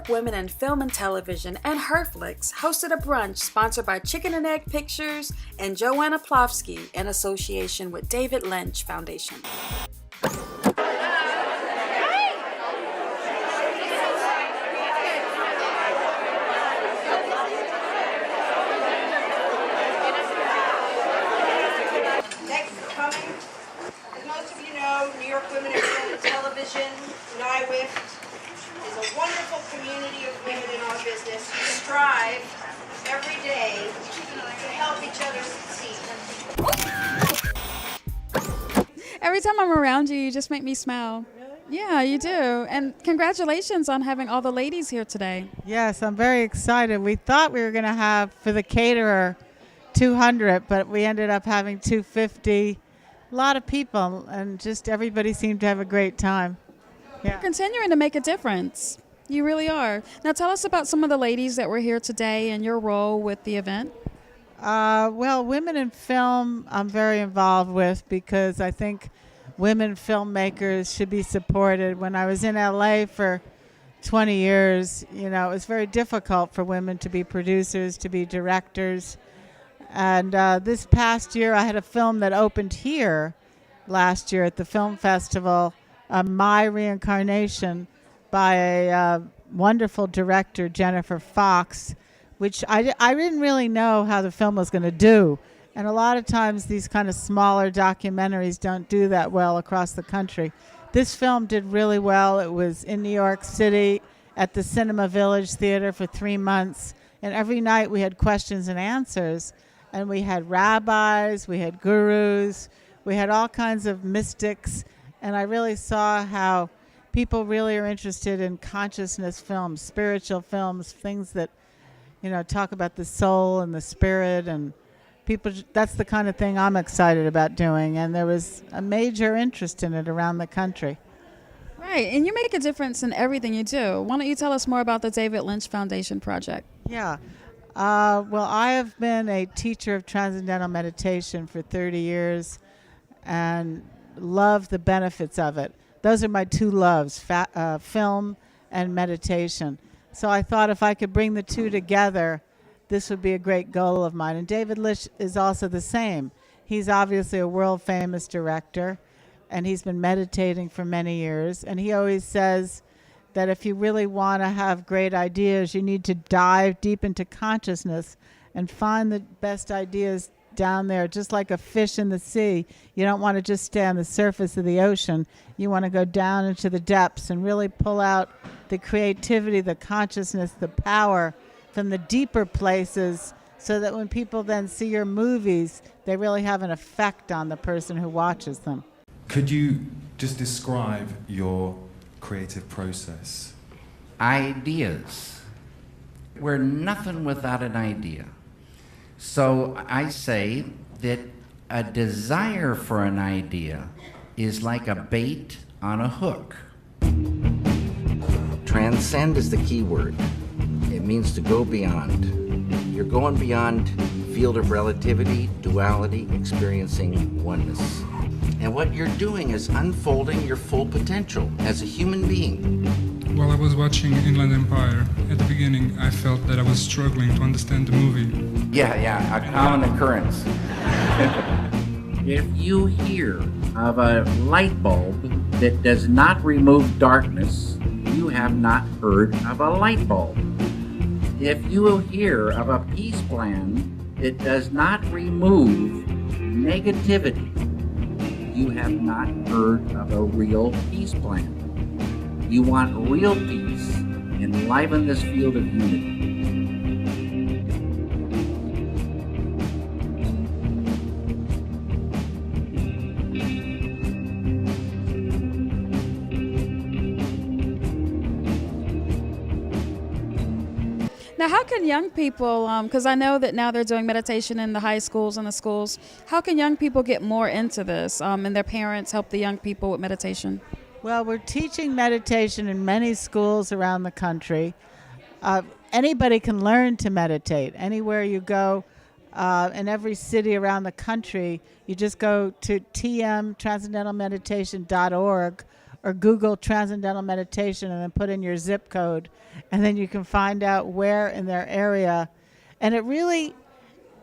York Women in Film and Television and Herflix hosted a brunch sponsored by Chicken and Egg Pictures and Joanna Plafsky in association with David Lynch Foundation. New York Women in Film and Television, HIFF, is a wonderful community of women in our business who strive every day to help each other succeed. Every time I'm around you, you just make me smile. Really? Yeah, you do. And congratulations on having all the ladies here today. Yes, I'm very excited. We thought we were going to have, for the caterer, 200, but we ended up having 250. A lot of people, and just everybody seemed to have a great time. Yeah. You're continuing to make a difference. You really are. Now tell us about some of the ladies that were here today and your role with the event. Well, women in film I'm very involved with because I think women filmmakers should be supported. When I was in LA for 20 years, it was very difficult for women to be producers, to be directors. And this past year, I had a film that opened here last year at the film festival, My Reincarnation, by a wonderful director, Jennifer Fox, which I didn't really know how the film was going to do. And a lot of times these kind of smaller documentaries don't do that well across the country. This film did really well. It was in New York City at the Cinema Village Theater for 3 months. And every night we had questions and answers. And we had rabbis, we had gurus, we had all kinds of mystics, and I really saw how people really are interested in consciousness films, spiritual films, things that, talk about the soul and the spirit, and people. That's the kind of thing I'm excited about doing, and there was a major interest in it around the country. Right, and you make a difference in everything you do. Why don't you tell us more about the David Lynch Foundation project? Yeah. Well, I have been a teacher of transcendental meditation for 30 years and love the benefits of it. Those are my two loves, film and meditation. So I thought if I could bring the two together, this would be a great goal of mine. And David Lynch is also the same. He's obviously a world-famous director, and he's been meditating for many years. And he always says that if you really want to have great ideas, you need to dive deep into consciousness and find the best ideas down there, just like a fish in the sea. You don't want to just stay on the surface of the ocean. You want to go down into the depths and really pull out the creativity, the consciousness, the power from the deeper places so that when people then see your movies, they really have an effect on the person who watches them. Could you just describe your creative process? Ideas. We're nothing without an idea. So I say that a desire for an idea is like a bait on a hook. Transcend is the key word. It means to go beyond. You're going beyond field of relativity, duality, experiencing oneness. And what you're doing is unfolding your full potential as a human being. While I was watching Inland Empire, at the beginning I felt that I was struggling to understand the movie. Yeah, a common occurrence. If you hear of a light bulb that does not remove darkness, you have not heard of a light bulb. If you will hear of a peace plan that does not remove negativity, you have not heard of a real peace plan. You want real peace, enliven this field of unity. Now, how can young people, because I know that now they're doing meditation in the high schools and the schools, how can young people get more into this and their parents help the young people with meditation? Well, we're teaching meditation in many schools around the country. Anybody can learn to meditate. Anywhere you go, in every city around the country, you just go to tmtranscendentalmeditation.org or Google Transcendental Meditation and then put in your zip code, and then you can find out where in their area. And it really,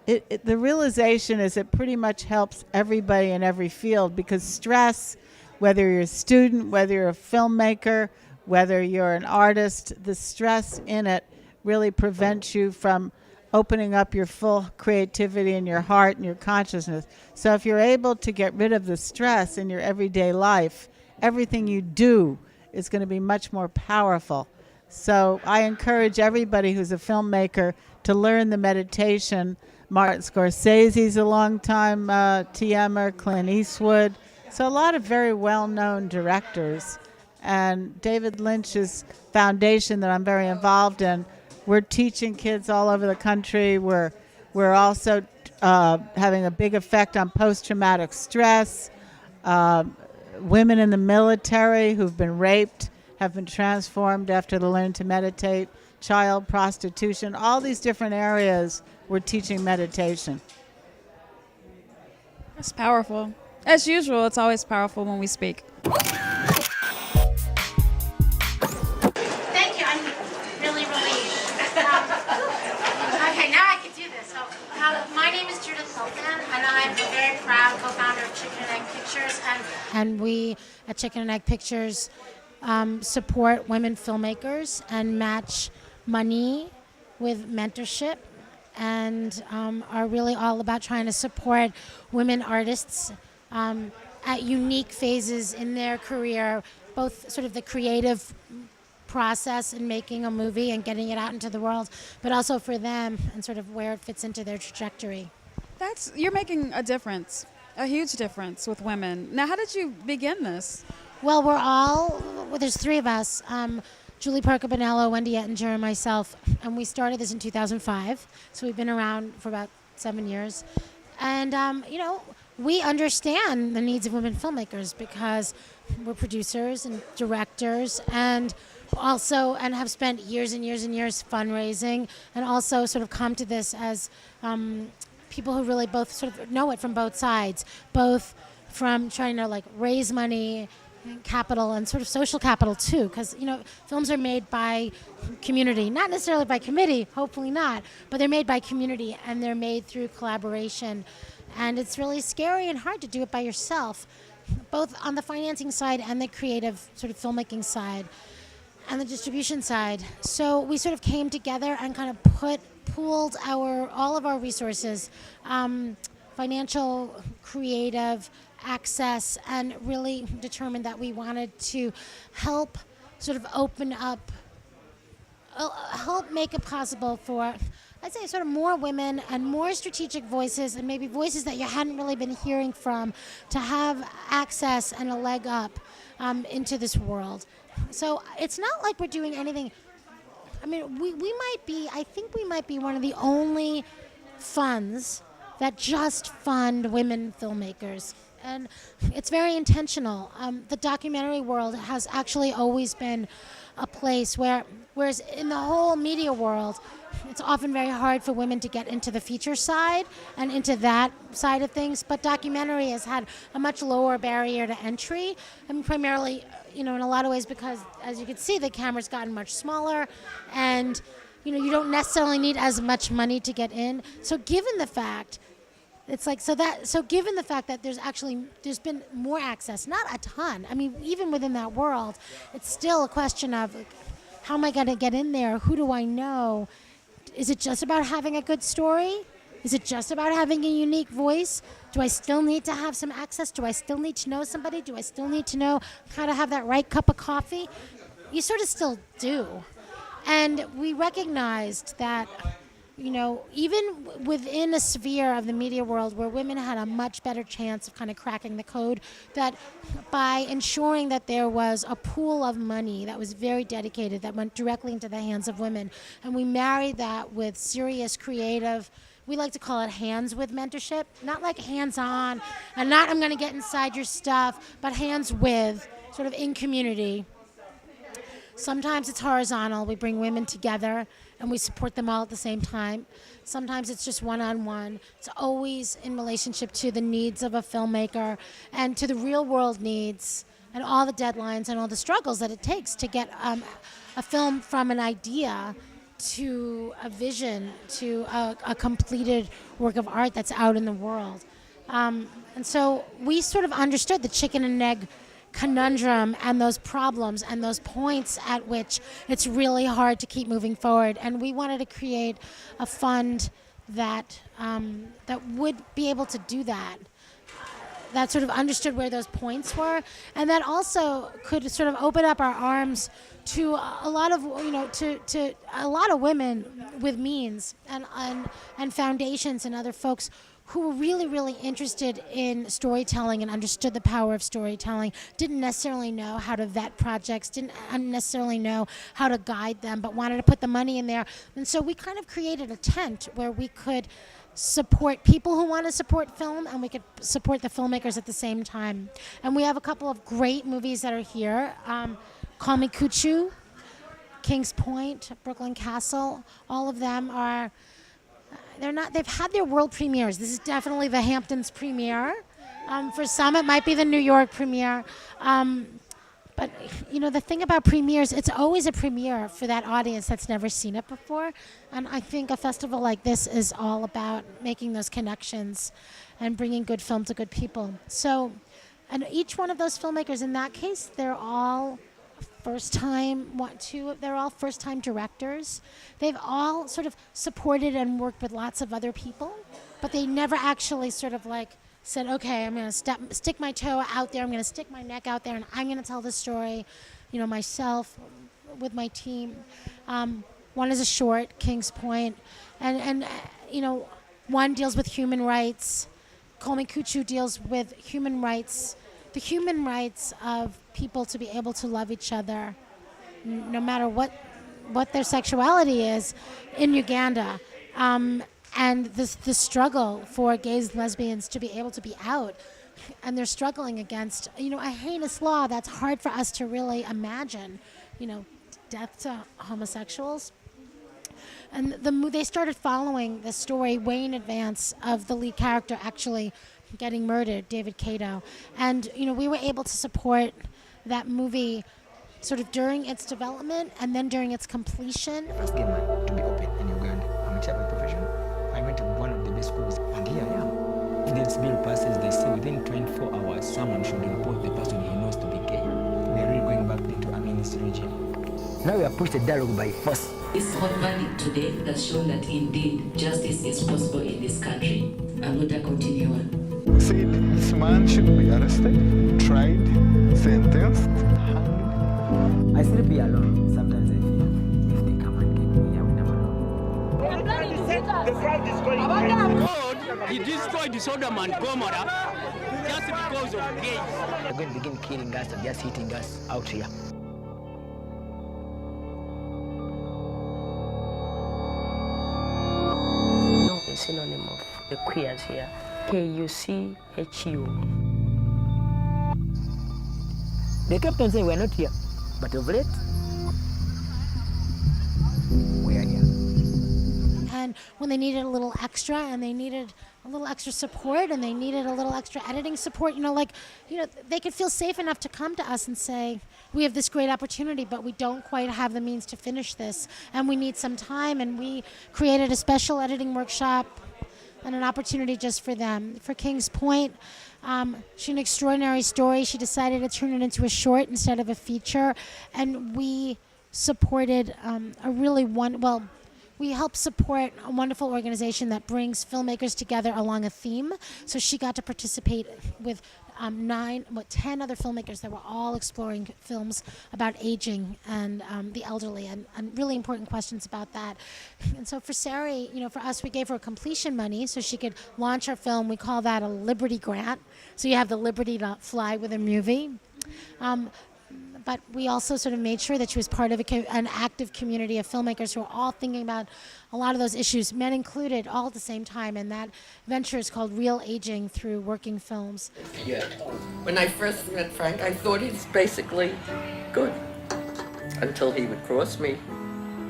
the realization is it pretty much helps everybody in every field, because stress, whether you're a student, whether you're a filmmaker, whether you're an artist, the stress in it really prevents you from opening up your full creativity in your heart and your consciousness. So if you're able to get rid of the stress in your everyday life, everything you do is going to be much more powerful. So I encourage everybody who's a filmmaker to learn the meditation. Martin Scorsese's a long-time TMer, Clint Eastwood. So a lot of very well-known directors. And David Lynch's foundation that I'm very involved in, we're teaching kids all over the country. We're also having a big effect on post-traumatic stress. Women in the military who've been raped have been transformed after they learn to meditate. Child prostitution, all these different areas we're teaching meditation. That's powerful. As usual, it's always powerful when we speak. Thank you. I'm really relieved. Okay, now I can do this. So, my name is Judith, and I'm a very proud co-founder of Chicken and Egg Pictures. And we at Chicken and Egg Pictures support women filmmakers and match money with mentorship, and are really all about trying to support women artists at unique phases in their career, both sort of the creative process in making a movie and getting it out into the world, but also for them and sort of where it fits into their trajectory. You're making a difference, a huge difference with women. Now, how did you begin this? Well, there's three of us, Julie Parker Bonello, Wendy Ettinger, and myself, and we started this in 2005, so we've been around for about 7 years. And, we understand the needs of women filmmakers because we're producers and directors, and have spent years and years and years fundraising, and also sort of come to this as people who really both sort of know it from both sides, both from trying to raise money, capital, and sort of social capital too, because films are made by community, not necessarily by committee, hopefully not, but they're made by community, and they're made through collaboration, and it's really scary and hard to do it by yourself, both on the financing side and the creative sort of filmmaking side and the distribution side. So we sort of came together and kind of pooled all of our resources, financial, creative, access, and really determined that we wanted to help sort of open up, help make it possible for, I'd say, sort of more women and more strategic voices, and maybe voices that you hadn't really been hearing from, to have access and a leg up into this world. So it's not like we're doing anything. I mean, I think we might be one of the only funds that just fund women filmmakers. And it's very intentional. The documentary world has actually always been a place whereas in the whole media world, it's often very hard for women to get into the feature side and into that side of things. But documentary has had a much lower barrier to entry, and primarily, in a lot of ways because, as you can see, the camera's gotten much smaller, and you don't necessarily need as much money to get in. So given the fact given the fact that there's been more access, not a ton. I mean, even within that world, it's still a question of how am I going to get in there? Who do I know? Is it just about having a good story? Is it just about having a unique voice? Do I still need to have some access? Do I still need to know somebody? Do I still need to know how to have that right cup of coffee? You sort of still do. And we recognized that, even within a sphere of the media world where women had a much better chance of kind of cracking the code, that by ensuring that there was a pool of money that was very dedicated, that went directly into the hands of women, and we married that with serious creative, we like to call it hands with mentorship, not like hands-on, and not I'm going to get inside your stuff, but hands with, sort of in community. Sometimes it's horizontal. We bring women together and we support them all at the same time. Sometimes it's just one-on-one. It's always in relationship to the needs of a filmmaker and to the real-world needs and all the deadlines and all the struggles that it takes to get a film from an idea to a vision to a completed work of art that's out in the world. And so we sort of understood the chicken and egg conundrum and those problems and those points at which it's really hard to keep moving forward. And we wanted to create a fund that would be able to do that, that sort of understood where those points were, and that also could sort of open up our arms to a lot of, to a lot of women with means and foundations and other folks who were really, really interested in storytelling and understood the power of storytelling, didn't necessarily know how to vet projects, didn't necessarily know how to guide them, but wanted to put the money in there. And so we kind of created a tent where we could support people who want to support film, and we could support the filmmakers at the same time. And we have a couple of great movies that are here. Call Me Cuckoo, Kings Point, Brooklyn Castle, all of them are... they've had their world premieres. This is definitely the Hamptons premiere. For some, it might be the New York premiere. But, the thing about premieres, it's always a premiere for that audience that's never seen it before. And I think a festival like this is all about making those connections and bringing good film to good people. So, and each one of those filmmakers, in that case, they're all they're all first-time directors. They've all sort of supported and worked with lots of other people, but they never actually sort of like said, okay, I'm going to stick my toe out there, I'm going to stick my neck out there, and I'm going to tell the story, myself, with my team. One is a short, Kings Point, and one deals with human rights. Call Me Cuckoo deals with human rights, the human rights of people to be able to love each other, no matter what their sexuality is, in Uganda. And the struggle for gays and lesbians to be able to be out. And they're struggling against, a heinous law that's hard for us to really imagine, death to homosexuals. And they started following the story way in advance of the lead character actually getting murdered, David Cato. And, we were able to support that movie sort of during its development and then during its completion. First game to be open in Uganda. I'm a teacher by profession. I went to one of the best schools, and here I am. If this bill passes, they say within 24 hours, someone should report the person he knows to be gay. We are really going back into a ministry regime. Now we have pushed the dialogue by force. This hot verdict today has shown that indeed justice is possible in this country. I'm going to continue on. Said this man should be arrested, tried, sentenced, hanged. I sleep here alone. Sometimes I feel if they come and get me, I will never know. The crowd is going crazy. God, he destroyed Sodom and Gomorrah just because of gays. They're going to begin killing us and just hitting us out here. No, the synonym of the queers here. K-U-C-H-U. They kept on saying we're not here, but of late, we are here. And when they needed a little extra, and they needed a little extra support, and they needed a little extra editing support, they could feel safe enough to come to us and say, we have this great opportunity, but we don't quite have the means to finish this, and we need some time, and we created a special editing workshop and an opportunity just for them. For Kings Point, she had an extraordinary story. She decided to turn it into a short instead of a feature, and we supported we helped support a wonderful organization that brings filmmakers together along a theme. So she got to participate with 10 other filmmakers that were all exploring films about aging and the elderly and really important questions about that. And so for Sari, for us, we gave her completion money so she could launch her film. We call that a Liberty Grant. So you have the liberty to fly with a movie. But we also sort of made sure that she was part of an active community of filmmakers who are all thinking about a lot of those issues, men included, all at the same time. And that venture is called Real Aging Through Working Films. Yeah. When I first met Frank, I thought he's basically good. Until he would cross me.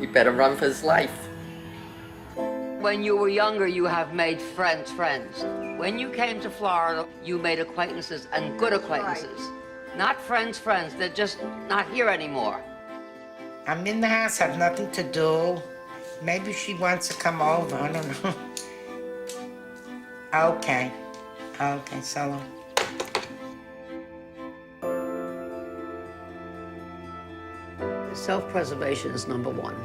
He better run for his life. When you were younger, you have made friends. When you came to Florida, you made acquaintances, and good acquaintances. Right. Not friends, they're just not here anymore. I'm in the house, have nothing to do. Maybe she wants to come over, I don't know. Okay, so. Self-preservation is number one.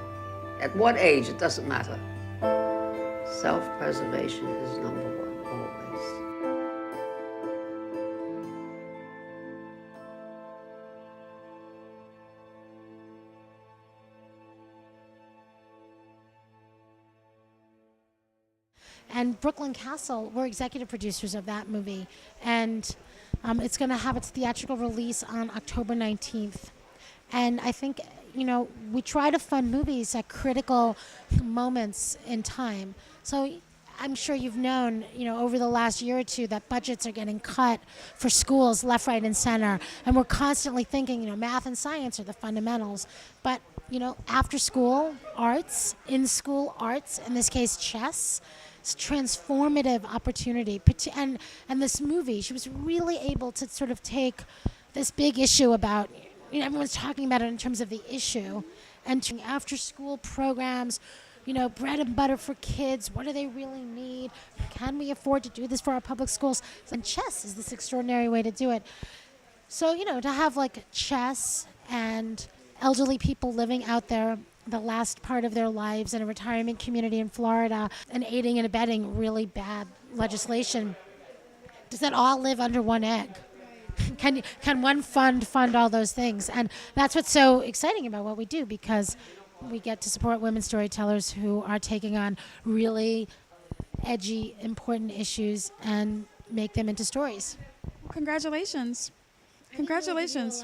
At what age, it doesn't matter. Self-preservation is number one, always. And Brooklyn Castle, we're executive producers of that movie. And it's going to have its theatrical release on October 19th. And I think, you know, we try to fund movies at critical moments in time. So I'm sure you've known, you know, over the last year or two that budgets are getting cut for schools left, right, and center. And we're constantly thinking, you know, math and science are the fundamentals. But, you know, after school arts, in school arts, in this case chess, it's transformative opportunity. And this movie, she was really able to sort of take this big issue about, you know, everyone's talking about it in terms of the issue, and after school programs, you know, bread and butter for kids, what do they really need? Can we afford to do this for our public schools? And chess is this extraordinary way to do it. So, you know, to have like chess and elderly people living out there the last part of their lives in a retirement community in Florida and aiding and abetting really bad legislation, does that all live under one egg? Can one fund all those things? And that's what's so exciting about what we do, because we get to support women storytellers who are taking on really edgy, important issues and make them into stories. Congratulations. Congratulations.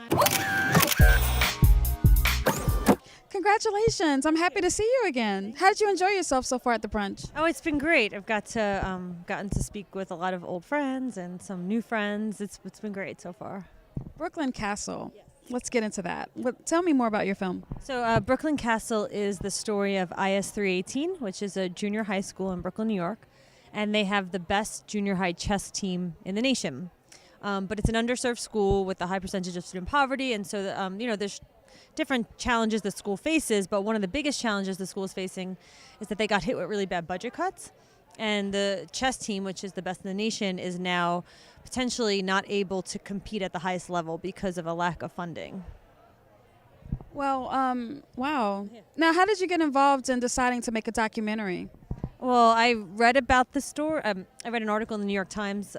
Congratulations. I'm happy to see you again. How did you enjoy yourself so far at the brunch? Oh, it's been great. I've gotten to speak with a lot of old friends and some new friends. It's been great so far. Brooklyn Castle. Yes. Let's get into that. Tell me more about your film. So Brooklyn Castle is the story of IS 318, which is a junior high school in Brooklyn, New York. And they have the best junior high chess team in the nation. But it's an underserved school with a high percentage of student poverty. And so, you know, there's different challenges the school faces, but one of the biggest challenges the school is facing is that they got hit with really bad budget cuts. And the chess team, which is the best in the nation, is now potentially not able to compete at the highest level because of a lack of funding. Well, wow. Yeah. Now, how did you get involved in deciding to make a documentary? Well, I read about the story. I read an article in the New York Times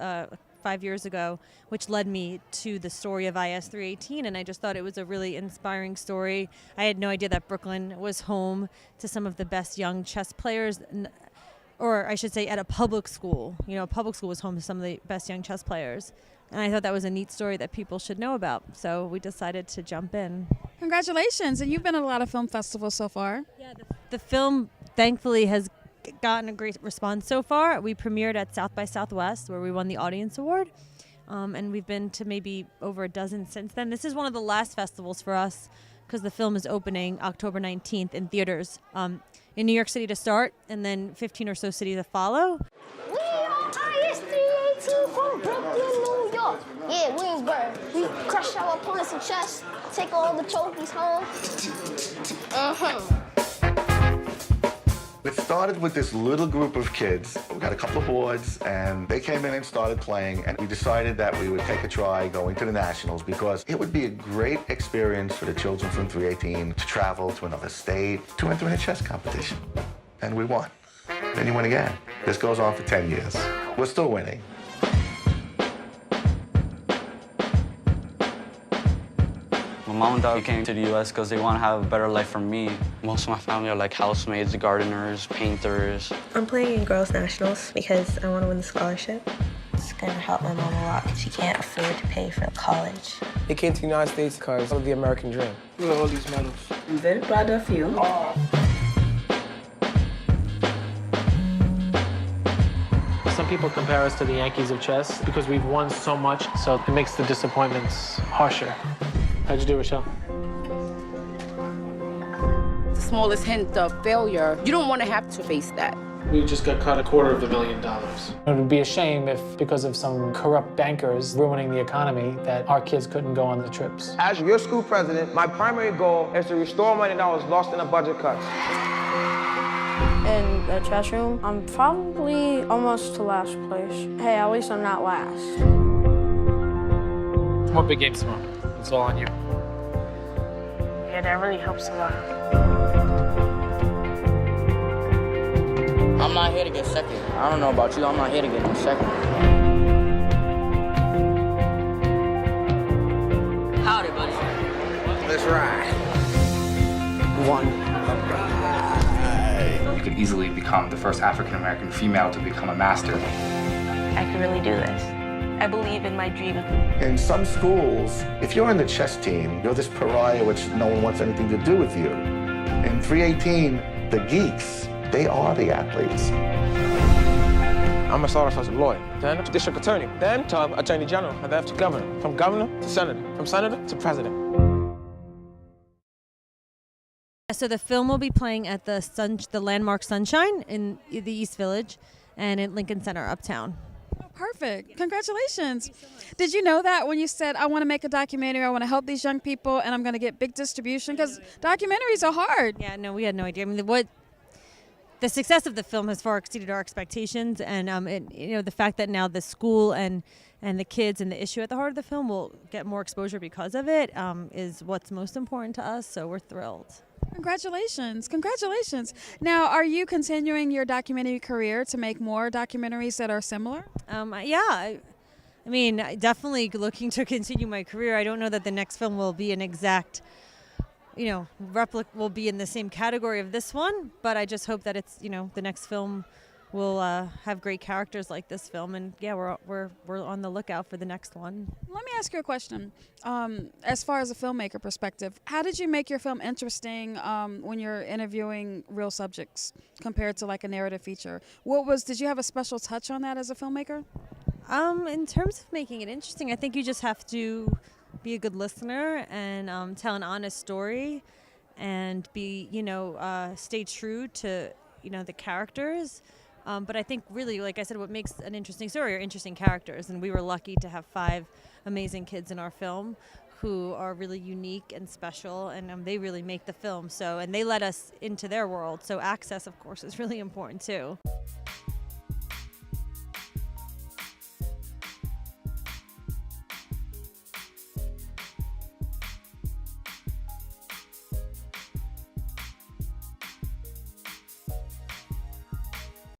5 years ago, which led me to the story of IS 318, and I just thought it was a really inspiring story. I had no idea that Brooklyn was home to some of the best young chess players, or I should say at a public school. You know, a public school was home to some of the best young chess players, and I thought that was a neat story that people should know about, so we decided to jump in. Congratulations, and you've been at a lot of film festivals so far. Yeah, the film thankfully has gotten a great response so far. We premiered at South by Southwest, where we won the Audience Award, and we've been to maybe over a dozen since then. This is one of the last festivals for us because the film is opening October 19th in theaters in New York City to start, and then 15 or so cities to follow. We are IS 318 from Brooklyn, New York. Yeah, Williamsburg. We crush our opponents in chess, take all the trophies home. It started with this little group of kids. We got a couple of boards, and they came in and started playing, and we decided that we would take a try going to the Nationals because it would be a great experience for the children from 318 to travel to another state to enter in a chess competition. And we won. Then you win again. This goes on for 10 years. We're still winning. My mom and dad came to the U.S. because they want to have a better life for me. Most of my family are like housemaids, gardeners, painters. I'm playing in Girls Nationals because I want to win the scholarship. It's going to help my mom a lot because she can't afford to pay for college. They came to the United States because of the American dream. Look at all these medals. I'm very proud of you. Some people compare us to the Yankees of chess because we've won so much, so it makes the disappointments harsher. How'd you do, Rochelle? The smallest hint of failure, you don't want to have to face that. We just got caught $250,000. It would be a shame if, because of some corrupt bankers ruining the economy, that our kids couldn't go on the trips. As your school president, my primary goal is to restore money that was lost in the budget cuts. In the chess room, I'm probably almost to last place. Hey, at least I'm not last. More big games tomorrow. It's all on you. Yeah, that really helps a lot. I'm not here to get second. I don't know about you, I'm not here to get no second. Howdy, buddy. Let's ride. One. You could easily become the first African-American female to become a master. I can really do this. I believe in my dream. In some schools, if you're on the chess team, you're this pariah which no one wants anything to do with you. In 318, the geeks, they are the athletes. I'm gonna start off as a lawyer, then to district attorney, then to attorney general, and then to governor. From governor to senator, from senator to president. So the film will be playing at the landmark Sunshine in the East Village and at Lincoln Center uptown. Oh, perfect. Congratulations. Did you know that when you said, I want to make a documentary, I want to help these young people, and I'm going to get big distribution? Because documentaries are hard. Yeah, no, we had no idea. I mean, the success of the film has far exceeded our expectations, and the fact that now the school and the kids and the issue at the heart of the film will get more exposure because of it is what's most important to us, so we're thrilled. Congratulations. Congratulations. Now, are you continuing your documentary career to make more documentaries that are similar? I mean, definitely looking to continue my career. I don't know that the next film will be an exact, replica will be in the same category of this one, but I just hope that it's, the next film will have great characters like this film, and yeah, we're on the lookout for the next one. Let me ask you a question. As far as a filmmaker perspective, how did you make your film interesting when you're interviewing real subjects compared to like a narrative feature? Did you have a special touch on that as a filmmaker? In terms of making it interesting, I think you just have to be a good listener and tell an honest story, and be stay true to the characters. But I think really, like I said, what makes an interesting story are interesting characters. And we were lucky to have 5 amazing kids in our film who are really unique and special, and they really make the film. And they let us into their world. So access, of course, is really important too.